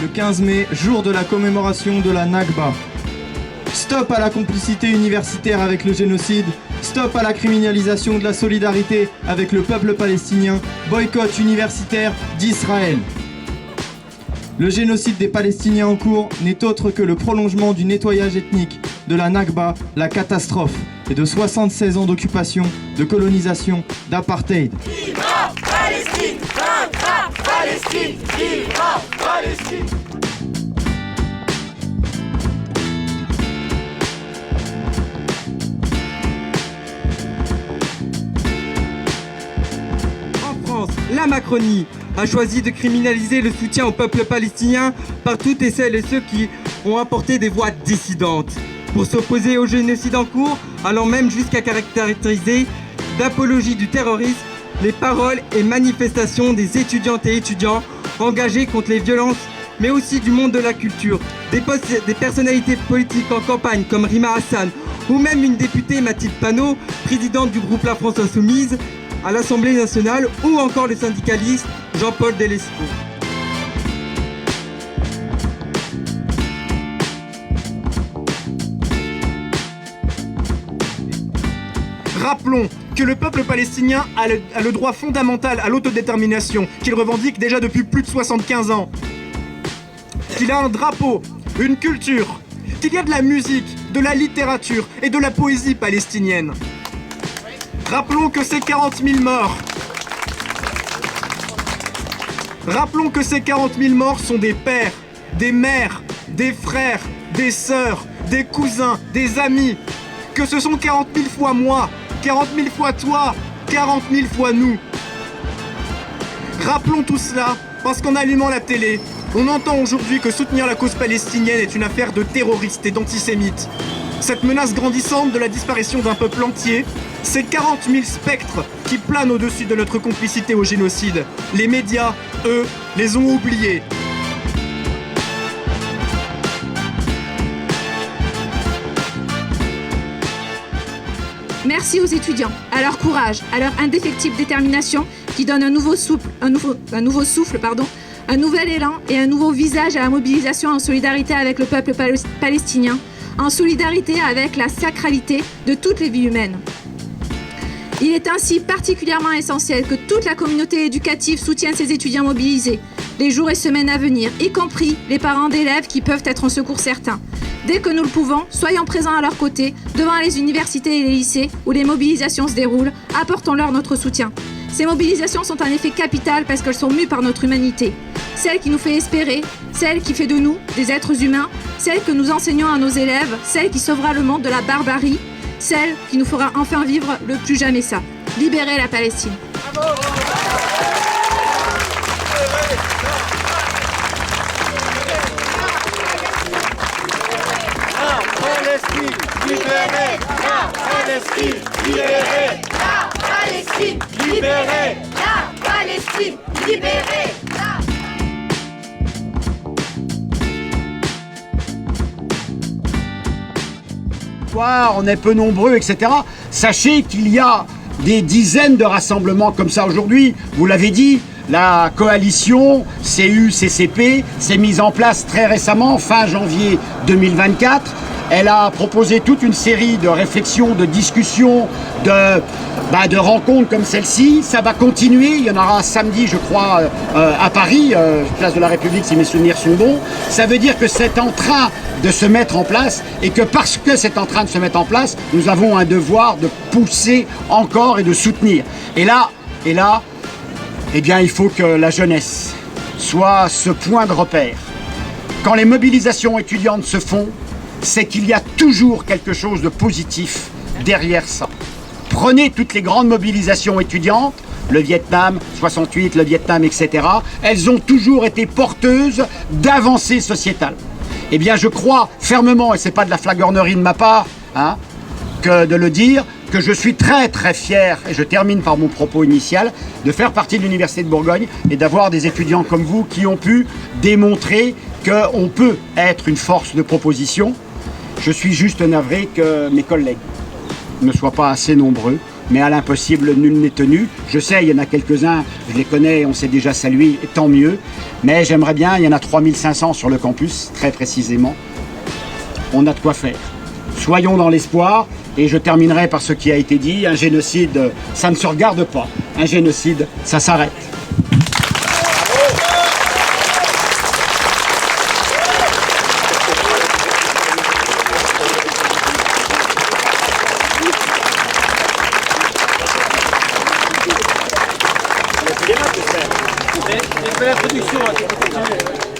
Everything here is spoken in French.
le 15 mai, jour de la commémoration de la Nakba. Stop à la complicité universitaire avec le génocide, stop à la criminalisation de la solidarité avec le peuple palestinien, boycott universitaire d'Israël. Le génocide des Palestiniens en cours n'est autre que le prolongement du nettoyage ethnique, de la Nakba, la catastrophe, et de 76 ans d'occupation, de colonisation, d'apartheid. Viva Palestine, vaincra Palestine, viva Palestine. En France, la Macronie a choisi de criminaliser le soutien au peuple palestinien par toutes et celles et ceux qui ont apporté des voix dissidentes pour s'opposer au génocide en cours, allant même jusqu'à caractériser d'apologie du terrorisme les paroles et manifestations des étudiantes et étudiants engagés contre les violences, mais aussi du monde de la culture, des personnalités politiques en campagne comme Rima Hassan, ou même une députée Mathilde Panot, présidente du groupe La France Insoumise à l'Assemblée nationale, ou encore le syndicaliste Jean-Paul Delesco. Rappelons que le peuple palestinien a le droit fondamental à l'autodétermination, qu'il revendique déjà depuis plus de 75 ans. Qu'il a un drapeau, une culture, qu'il y a de la musique, de la littérature et de la poésie palestinienne. Rappelons que ces 40 000 morts, rappelons que ces 40 000 morts sont des pères, des mères, des frères, des sœurs, des cousins, des amis, que ce sont 40 000 fois moi, 40 000 fois toi, 40 000 fois nous. Rappelons tout cela parce qu'en allumant la télé, on entend aujourd'hui que soutenir la cause palestinienne est une affaire de terroristes et d'antisémites. Cette menace grandissante de la disparition d'un peuple entier, ces 40 000 spectres qui planent au-dessus de notre complicité au génocide, les médias, eux, les ont oubliés. Merci aux étudiants, à leur courage, à leur indéfectible détermination qui donne un nouveau souffle, un nouvel élan et un nouveau visage à la mobilisation en solidarité avec le peuple palestinien, en solidarité avec la sacralité de toutes les vies humaines. Il est ainsi particulièrement essentiel que toute la communauté éducative soutienne ces étudiants mobilisés, les jours et semaines à venir, y compris les parents d'élèves qui peuvent être en secours certains. Dès que nous le pouvons, soyons présents à leur côté, devant les universités et les lycées où les mobilisations se déroulent, apportons-leur notre soutien. Ces mobilisations sont en effet capitales parce qu'elles sont mues par notre humanité. Celle qui nous fait espérer, celle qui fait de nous des êtres humains, celle que nous enseignons à nos élèves, celle qui sauvera le monde de la barbarie, celle qui nous fera enfin vivre le plus jamais ça. Libérer la Palestine. Libérée, la Palestine, libérée, la Palestine, libérée, la Palestine, libérée, On est peu nombreux, etc. Sachez qu'il y a des dizaines de rassemblements comme ça aujourd'hui. Vous l'avez dit, la coalition CU-CCP s'est mise en place très récemment, fin janvier 2024. Elle a proposé toute une série de réflexions, de discussions, de rencontres comme celle-ci. Ça va continuer. Il y en aura samedi, je crois, à Paris, place de la République, si mes souvenirs sont bons. Ça veut dire que c'est en train de se mettre en place et que parce que c'est en train de se mettre en place, nous avons un devoir de pousser encore et de soutenir. Et là, eh bien, il faut que la jeunesse soit ce point de repère. Quand les mobilisations étudiantes se font, c'est qu'il y a toujours quelque chose de positif derrière ça. Prenez toutes les grandes mobilisations étudiantes, le Vietnam, 68, le Vietnam, etc. Elles ont toujours été porteuses d'avancées sociétales. Eh bien, je crois fermement, et ce n'est pas de la flagornerie de ma part, que de le dire, que je suis très très fier, et je termine par mon propos initial, de faire partie de l'Université de Bourgogne et d'avoir des étudiants comme vous qui ont pu démontrer qu'on peut être une force de proposition. Je suis juste navré que mes collègues ne soient pas assez nombreux mais à l'impossible, nul n'est tenu. Je sais, il y en a quelques-uns, je les connais, on s'est déjà salué, et tant mieux. Mais j'aimerais bien, il y en a 3500 sur le campus, très précisément. On a de quoi faire. Soyons dans l'espoir, et je terminerai par ce qui a été dit, un génocide, ça ne se regarde pas. Un génocide, ça s'arrête. J'ai fait la production, tu peux continuer.